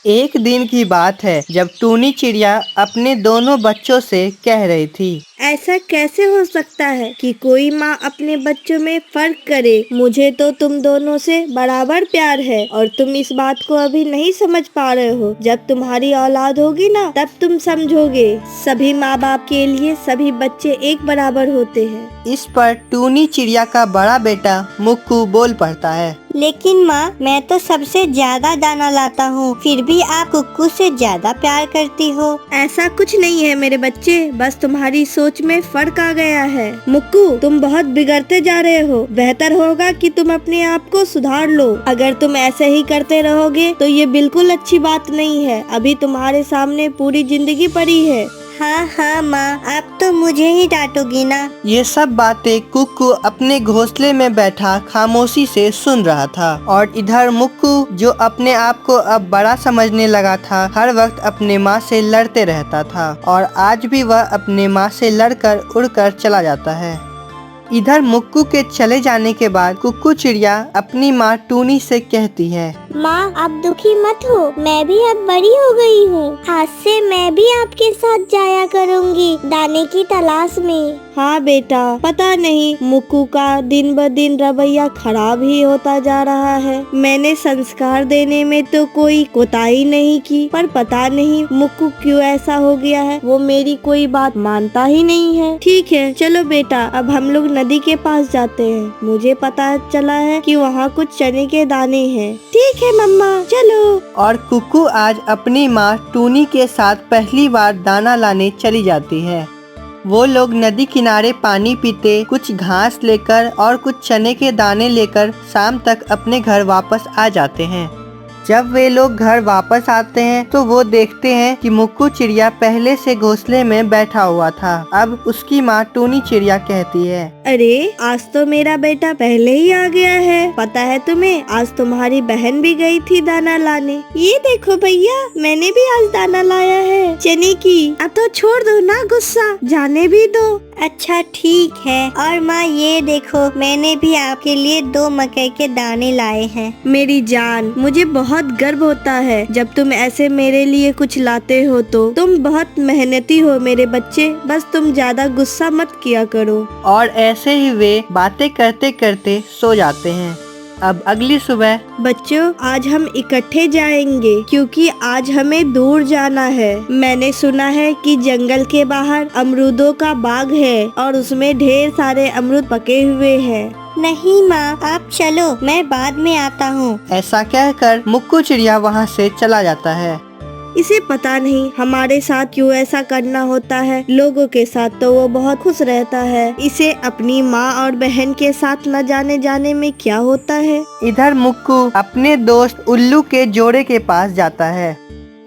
एक दिन की बात है जब टूनी चिड़िया अपने दोनों बच्चों से कह रही थी। ऐसा कैसे हो सकता है कि कोई माँ अपने बच्चों में फर्क करे। मुझे तो तुम दोनों से बराबर प्यार है और तुम इस बात को अभी नहीं समझ पा रहे हो। जब तुम्हारी औलाद होगी ना तब तुम समझोगे। सभी माँ बाप के लिए सभी बच्चे एक बराबर होते हैं। इस पर टूनी चिड़िया का बड़ा बेटा मुक्कू बोल पड़ता है। लेकिन माँ, मैं तो सबसे ज्यादा दाना लाता हूँ, फिर भी आप कुक्कू से ज्यादा प्यार करती हो। ऐसा कुछ नहीं है मेरे बच्चे, बस तुम्हारी सोच में फर्क आ गया है। मुक्कू, तुम बहुत बिगड़ते जा रहे हो। बेहतर होगा कि तुम अपने आप को सुधार लो। अगर तुम ऐसे ही करते रहोगे तो ये बिल्कुल अच्छी बात नहीं है। अभी तुम्हारे सामने पूरी जिंदगी पड़ी है। हाँ माँ, आप तो मुझे ही डांटोगी ना। ये सब बातें कुक्कू अपने घोंसले में बैठा खामोशी से सुन रहा था और इधर मुक्कू, जो अपने आप को अब बड़ा समझने लगा था, हर वक्त अपने माँ से लड़ते रहता था और आज भी वह अपने माँ से लड़कर उड़कर चला जाता है। इधर मुक्कू के चले जाने के बाद कुक्कू चिड़िया अपनी माँ टूनी से कहती है, माँ, आप दुखी मत हो, मैं भी अब बड़ी हो गई हूँ। आज से मैं भी आपके साथ जाया करूँगी दाने की तलाश में। हाँ बेटा, पता नहीं मुक्कू का दिन ब दिन रवैया खराब ही होता जा रहा है। मैंने संस्कार देने में तो कोई कोताही नहीं की, पर पता नहीं मुक्कू क्यों ऐसा हो गया है। वो मेरी कोई बात मानता ही नहीं है। ठीक है, चलो बेटा, अब हम लोग नदी के पास जाते हैं। मुझे पता चला है कि वहाँ कुछ चने के दाने हैं। ठीक है मम्मा, चलो। और कुक्कू आज अपनी माँ टूनी के साथ पहली बार दाना लाने चली जाती है। वो लोग नदी किनारे पानी पीते, कुछ घास लेकर और कुछ चने के दाने लेकर शाम तक अपने घर वापस आ जाते हैं। जब वे लोग घर वापस आते हैं तो वो देखते हैं कि मुक्कू चिड़िया पहले से घोंसले में बैठा हुआ था। अब उसकी माँ टूनी चिड़िया कहती है, अरे आज तो मेरा बेटा पहले ही आ गया है। पता है तुम्हें, आज तुम्हारी बहन भी गई थी दाना लाने। ये देखो भैया, मैंने भी आज दाना लाया है चने की। अब तो छोड़ दो ना गुस्सा, जाने भी दो। अच्छा ठीक है। और माँ, ये देखो, मैंने भी आपके लिए 2 मकई के दाने लाए हैं। मेरी जान, मुझे बहुत गर्व होता है जब तुम ऐसे मेरे लिए कुछ लाते हो। तो तुम बहुत मेहनती हो मेरे बच्चे, बस तुम ज्यादा गुस्सा मत किया करो। और ऐसे ही वे बातें करते करते सो जाते हैं। अब अगली सुबह, बच्चों, आज हम इकट्ठे जाएंगे क्योंकि आज हमें दूर जाना है। मैंने सुना है कि जंगल के बाहर अमरूदों का बाग है और उसमें ढेर सारे अमरूद पके हुए हैं। नहीं माँ, आप चलो, मैं बाद में आता हूँ। ऐसा कहकर मुक्कू चिड़िया वहाँ से चला जाता है। इसे पता नहीं हमारे साथ क्यों ऐसा करना होता है। लोगों के साथ तो वो बहुत खुश रहता है। इसे अपनी माँ और बहन के साथ न जाने में क्या होता है। इधर मुक्कू अपने दोस्त उल्लू के जोड़े के पास जाता है।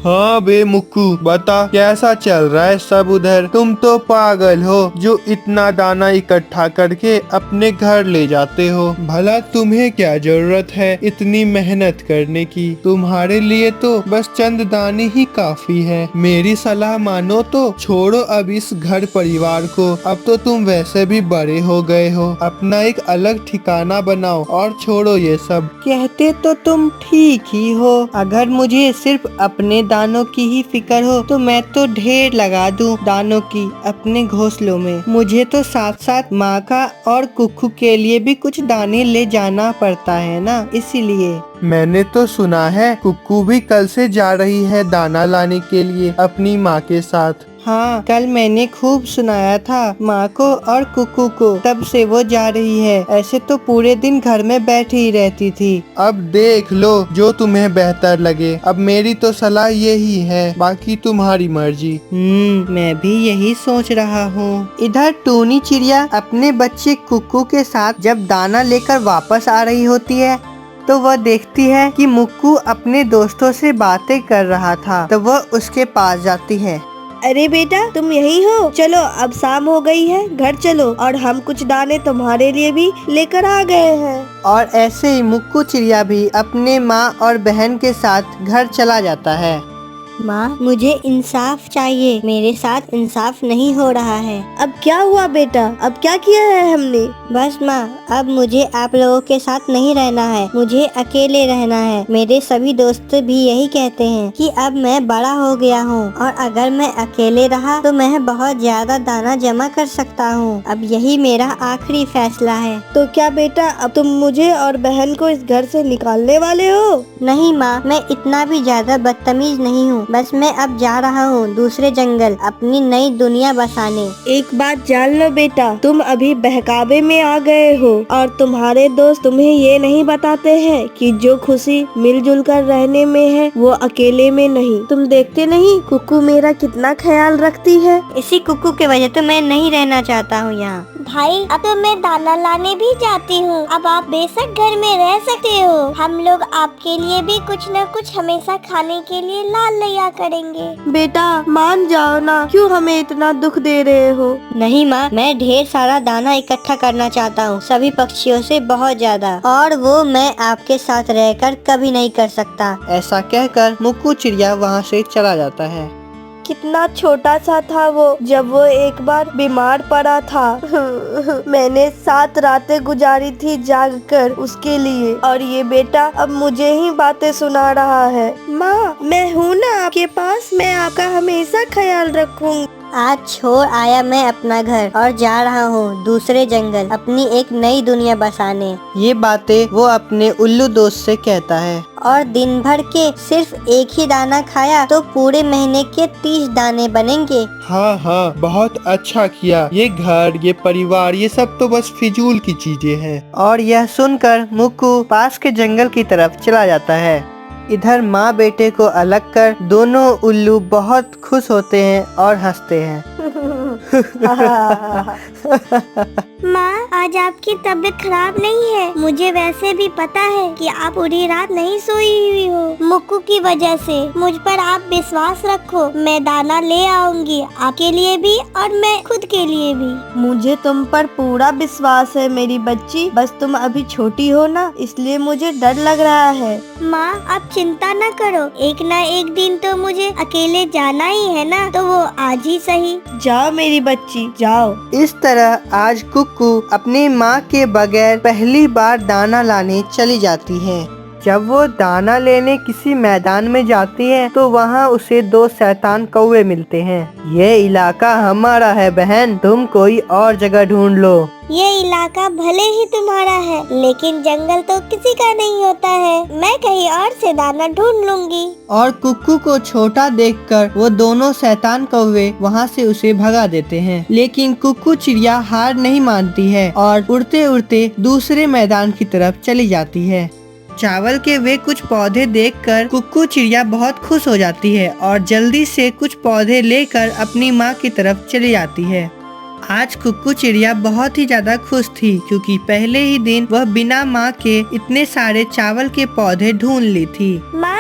हाँ बे मुक्कू, बता कैसा चल रहा है सब उधर। तुम तो पागल हो जो इतना दाना इकट्ठा करके अपने घर ले जाते हो। भला तुम्हें क्या जरूरत है इतनी मेहनत करने की। तुम्हारे लिए तो बस चंद दाने ही काफी है। मेरी सलाह मानो तो छोड़ो अब इस घर परिवार को। अब तो तुम वैसे भी बड़े हो गए हो। अपना एक अलग ठिकाना बनाओ और छोड़ो ये सब। कहते तो तुम ठीक ही हो। अगर मुझे सिर्फ अपने दानों की ही फिक्र हो तो मैं तो ढेर लगा दूं दानों की अपने घोंसलों में। मुझे तो साथ साथ माँ का और कुक्कू के लिए भी कुछ दाने ले जाना पड़ता है ना, इसीलिए। मैंने तो सुना है कुक्कू भी कल से जा रही है दाना लाने के लिए अपनी माँ के साथ। हाँ, कल मैंने खूब सुनाया था माँ को और कुक्कू को, तब से वो जा रही है। ऐसे तो पूरे दिन घर में बैठी ही रहती थी। अब देख लो जो तुम्हें बेहतर लगे। अब मेरी तो सलाह यही है, बाकी तुम्हारी मर्जी। मैं भी यही सोच रहा हूँ। इधर टूनी चिड़िया अपने बच्चे कुक्कू के साथ जब दाना लेकर वापस आ रही होती है तो वह देखती है कि मुक्कू अपने दोस्तों से बातें कर रहा था, तो वह उसके पास जाती है। अरे बेटा, तुम यही हो? चलो, अब शाम हो गई है, घर चलो। और हम कुछ दाने तुम्हारे लिए भी लेकर आ गए हैं। और ऐसे ही मुक्कू चिड़िया भी अपने माँ और बहन के साथ घर चला जाता है। माँ मुझे इंसाफ चाहिए, मेरे साथ इंसाफ नहीं हो रहा है। अब क्या हुआ बेटा? अब क्या किया है हमने? बस माँ, अब मुझे आप लोगों के साथ नहीं रहना है, मुझे अकेले रहना है। मेरे सभी दोस्त भी यही कहते हैं कि अब मैं बड़ा हो गया हूँ और अगर मैं अकेले रहा तो मैं बहुत ज्यादा दाना जमा कर सकता हूँ। अब यही मेरा आखिरी फैसला है। तो क्या बेटा अब तुम मुझे और बहन को इस घर से निकालने वाले हो? नहीं माँ, मैं इतना भी ज्यादा बदतमीज नहीं हूँ। बस मैं अब जा रहा हूँ दूसरे जंगल अपनी नई दुनिया बसाने। एक बात जान लो बेटा, तुम अभी बहकावे में आ गए हो और तुम्हारे दोस्त तुम्हें ये नहीं बताते हैं कि जो खुशी मिलजुल कर रहने में है वो अकेले में नहीं। तुम देखते नहीं कुकू मेरा कितना ख्याल रखती है। इसी कुकू के वजह तो मैं नहीं रहना चाहता हूँ यहाँ। भाई अब तो मैं दाना लाने भी जाती हूँ। अब आप बेशक घर में रह सकते हो, हम लोग आपके लिए भी कुछ न कुछ हमेशा खाने के लिए ला लिया करेंगे। बेटा मान जाओ ना, क्यों हमें इतना दुख दे रहे हो? नहीं माँ, मैं ढेर सारा दाना इकट्ठा करना चाहता हूँ, सभी पक्षियों से बहुत ज्यादा, और वो मैं आपके साथ रहकर कभी नहीं कर सकता। ऐसा कहकर मुक्कू चिड़िया वहाँ से चला जाता है। कितना छोटा सा था वो जब वो एक बार बीमार पड़ा था। मैंने 7 रातें गुजारी थी जागकर उसके लिए, और ये बेटा अब मुझे ही बातें सुना रहा है। माँ मैं हूँ ना आपके पास, मैं आपका हमेशा ख्याल रखूंगी। आज छोड़ आया मैं अपना घर और जा रहा हूँ दूसरे जंगल अपनी एक नई दुनिया बसाने। ये बातें वो अपने उल्लू दोस्त से कहता है। और दिन भर के सिर्फ एक ही दाना खाया तो पूरे महीने के 30 दाने बनेंगे। हाँ हाँ, बहुत अच्छा किया। ये घर, ये परिवार, ये सब तो बस फिजूल की चीजें हैं। और यह सुनकर मुक्कू पास के जंगल की तरफ चला जाता है। इधर माँ बेटे को अलग कर दोनों उल्लू बहुत खुश होते हैं और हंसते हैं। माँ आज आपकी तबीयत खराब नहीं है, मुझे वैसे भी पता है कि आप पूरी रात नहीं सोई हुई हो मुक्कू की वजह से। मुझ पर आप विश्वास रखो, मैं दाना ले आऊंगी आपके लिए भी और मैं खुद के लिए भी। मुझे तुम पर पूरा विश्वास है मेरी बच्ची, बस तुम अभी छोटी हो ना, इसलिए मुझे डर लग रहा है। माँ आप चिंता न करो, एक ना एक दिन तो मुझे अकेले जाना ही है ना, तो वो आज ही सही। जाओ मेरी बच्ची जाओ। इस तरह आज कुक्कू अपनी माँ के बगैर पहली बार दाना लाने चली जाती है। जब वो दाना लेने किसी मैदान में जाती है तो वहाँ उसे 2 शैतान कौवे मिलते हैं। ये इलाका हमारा है बहन, तुम कोई और जगह ढूंढ लो। ये इलाका भले ही तुम्हारा है, लेकिन जंगल तो किसी का नहीं होता है, मैं कहीं और से दाना ढूंढ लूंगी। और कुक्कू को छोटा देखकर वो दोनों शैतान कौवे वहाँ से उसे भगा देते हैं। लेकिन कुक्कू चिड़िया हार नहीं मानती है और उड़ते उड़ते दूसरे मैदान की तरफ चली जाती है। चावल के वे कुछ पौधे देखकर कुक्कू चिड़िया बहुत खुश हो जाती है और जल्दी से कुछ पौधे लेकर अपनी माँ की तरफ चली जाती है। आज कुक्कू चिड़िया बहुत ही ज्यादा खुश थी क्योंकि पहले ही दिन वह बिना माँ के इतने सारे चावल के पौधे ढूंढ ली थी। माँ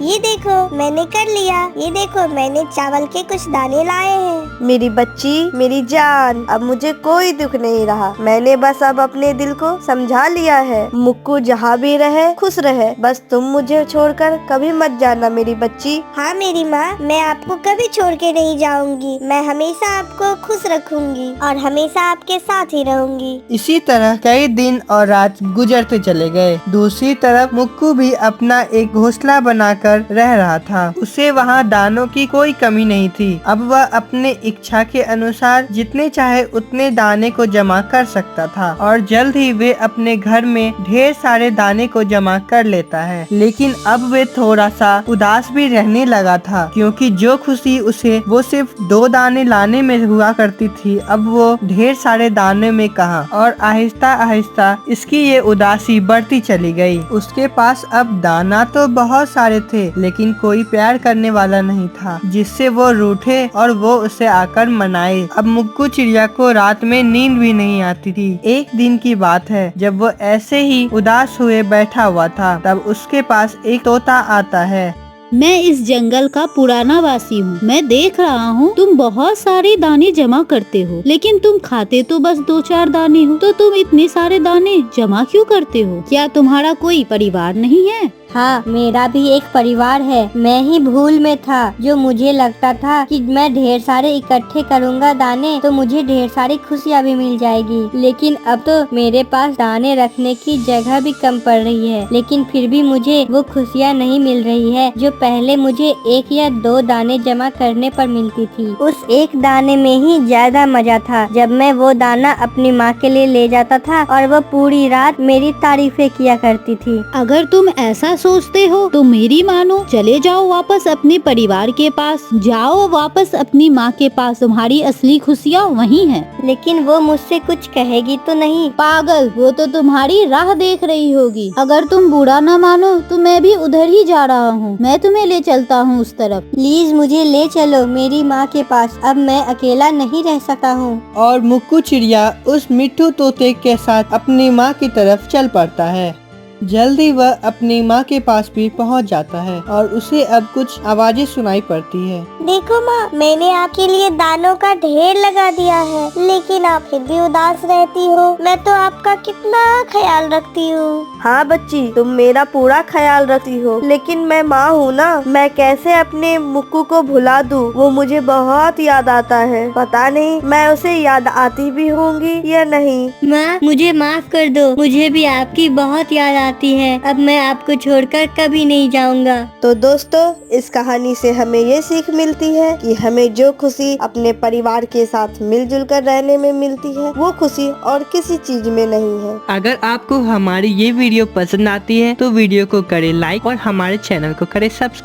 ये देखो मैंने कर लिया, ये देखो मैंने चावल के कुछ दाने लाए हैं। मेरी बच्ची मेरी जान, अब मुझे कोई दुख नहीं रहा, मैंने बस अब अपने दिल को समझा लिया है। मुक्कू जहाँ भी रहे खुश रहे, बस तुम मुझे छोड़कर कभी मत जाना मेरी बच्ची। हाँ मेरी माँ, मैं आपको कभी छोड़ के नहीं जाऊंगी, मैं हमेशा आपको खुश रखूंगी और हमेशा आपके साथ ही रहूंगी। इसी तरह कई दिन और रात गुजरते चले गए। दूसरी तरफ मुक्कू भी अपना एक घोंसला बनाकर रह रहा था। उसे वहाँ दानों की कोई कमी नहीं थी। अब वह अपने इच्छा के अनुसार जितने चाहे उतने दाने को जमा कर सकता था और जल्द ही वे अपने घर में ढेर सारे दाने को जमा कर लेता है। लेकिन अब वे थोड़ा सा उदास भी रहने लगा था क्योंकि जो खुशी उसे वो सिर्फ 2 दाने लाने में हुआ करती थी, अब वो ढेर सारे दाने में कहा, और आहिस्ता आहिस्ता इसकी ये उदासी बढ़ती चली गई। उसके पास अब दाना तो बहुत सारे थे लेकिन कोई प्यार करने वाला नहीं था जिससे वो रूठे और वो उसे आकर मनाए। अब मुक्कू चिड़िया को रात में नींद भी नहीं आती थी। एक दिन की बात है जब वो ऐसे ही उदास हुए बैठा हुआ था, तब उसके पास एक तोता आता है। मैं इस जंगल का पुराना वासी हूँ। मैं देख रहा हूँ तुम बहुत सारे दाने जमा करते हो, लेकिन तुम खाते तो बस 2-4 दाने हो, तो तुम इतने सारे दाने जमा क्यों करते हो? क्या तुम्हारा कोई परिवार नहीं है? हाँ, मेरा भी एक परिवार है। मैं ही भूल में था, जो मुझे लगता था कि मैं ढेर सारे इकट्ठे करूँगा दाने तो मुझे ढेर सारी खुशियाँ भी मिल जाएगी। लेकिन अब तो मेरे पास दाने रखने की जगह भी कम पड़ रही है, लेकिन फिर भी मुझे वो खुशियाँ नहीं मिल रही है जो पहले मुझे 1 या 2 दाने जमा करने पर मिलती थी। उस एक दाने में ही ज्यादा मजा था जब मैं वो दाना अपनी माँ के लिए ले जाता था और वो पूरी रात मेरी तारीफें किया करती थी। अगर तुम ऐसा सोचते हो तो मेरी मानो, चले जाओ वापस अपने परिवार के पास, जाओ वापस अपनी माँ के पास, तुम्हारी असली खुशियाँ वहीं हैं। लेकिन वो मुझसे कुछ कहेगी तो नहीं? पागल, वो तो तुम्हारी राह देख रही होगी। अगर तुम बुरा न मानो तो मैं भी उधर ही जा रहा हूँ, मैं तुम्हें ले चलता हूँ उस तरफ। प्लीज मुझे ले चलो मेरी माँ के पास, अब मैं अकेला नहीं रह सकता हूँ। और मुक्कू चिड़िया उस मिट्ठू तोते के साथ अपनी माँ की तरफ चल पड़ता है। जल्दी वह अपनी माँ के पास भी पहुँच जाता है और उसे अब कुछ आवाजें सुनाई पड़ती है। देखो माँ, मैंने आपके लिए दानों का ढेर लगा दिया है, लेकिन आप फिर भी उदास रहती हो। मैं तो आपका कितना ख्याल रखती हूँ। हाँ बच्ची, तुम मेरा पूरा ख्याल रखती हो, लेकिन मैं माँ हूँ ना, मैं कैसे अपने मुक्कू को भुला दूँ? वो मुझे बहुत याद आता है। पता नहीं मैं उसे याद आती भी होंगी या नहीं। माँ, मुझे माफ कर दो, मुझे भी आपकी बहुत याद आती है। अब मैं आपको छोड़कर कभी नहीं जाऊँगा। तो दोस्तों, इस कहानी से हमें ये सीख मिलती है कि हमें जो खुशी अपने परिवार के साथ मिलजुल कर रहने में मिलती है, वो खुशी और किसी चीज में नहीं है। अगर आपको हमारी ये वीडियो पसंद आती है तो वीडियो को करें लाइक और हमारे चैनल को करें सब्सक्राइब।